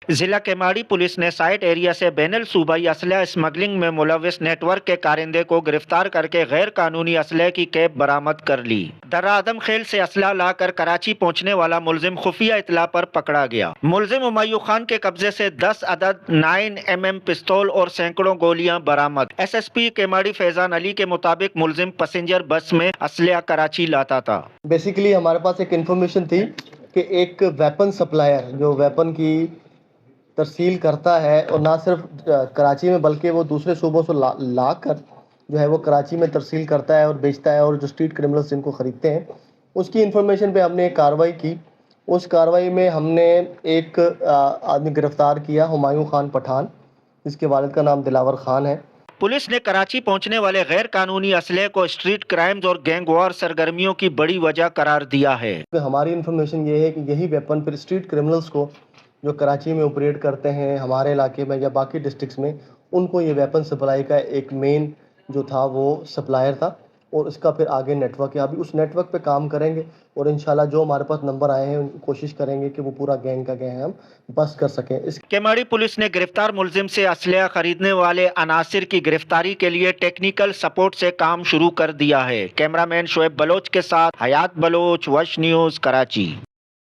ضلع کیماڑی پولیس نے site area سے بین الصوبائی اسلحہ اسمگلنگ میں ملوث نیٹ ورک کے کارندے کو گرفتار کر کے غیر قانونی اسلحے کی کیپ برآمد کر لی۔ درہ آدم خیل سے اسلحہ لا کر کراچی پہنچنے والا ملزم خفیہ اطلاع پر پکڑا گیا۔ ملزم ہمایوں خان کے قبضے سے 10 عدد 9mm پستول اور سینکڑوں گولیاں برآمد۔ ایس ایس پی کیماڑی فیضان علی کے مطابق ملزم پیسنجر بس میں اسلحہ کراچی لاتا تھا۔ بیسیکلی ہمارے پاس ایک انفارمیشن تھی کہ ایک ویپن سپلائر جو ویپن کی ترسیل کرتا ہے اور نہ صرف کراچی میں بلکہ وہ دوسرے صوبوں سے لا کر جو ہے وہ کراچی میں ترسیل کرتا ہے اور بیچتا ہے، اور جو اسٹریٹ کرمنلز جن کو خریدتے ہیں اس کی انفارمیشن پہ ہم نے ایک کارروائی کی۔ اس کارروائی میں ہم نے ایک آدمی گرفتار کیا، ہمایوں خان پٹھان، جس کے والد کا نام دلاور خان ہے۔ پولیس نے کراچی پہنچنے والے غیر قانونی اسلحے کو اسٹریٹ کرائمز اور گینگ وار سرگرمیوں کی بڑی وجہ قرار دیا ہے۔ ہماری انفارمیشن یہ ہے کہ یہی ویپن پھر اسٹریٹ کرمنلز کو جو کراچی میں آپریٹ کرتے ہیں ہمارے علاقے میں یا باقی ڈسٹرکٹس میں، ان کو یہ ویپن سپلائی کا ایک مین جو تھا وہ سپلائر تھا، اور اس کا پھر آگے نیٹ ورک ہے۔ ابھی اس نیٹ ورک پہ کام کریں گے اور انشاءاللہ جو ہمارے پاس نمبر آئے ہیں کوشش کریں گے کہ وہ پورا گینگ کا گینگ ہم بس کر سکیں۔ کیماڑی پولیس نے گرفتار ملزم سے اسلحہ خریدنے والے عناصر کی گرفتاری کے لیے ٹیکنیکل سپورٹ سے کام شروع کر دیا ہے۔ کیمرہ مین شعیب بلوچ کے ساتھ حیات بلوچ، وش نیوز، کراچی۔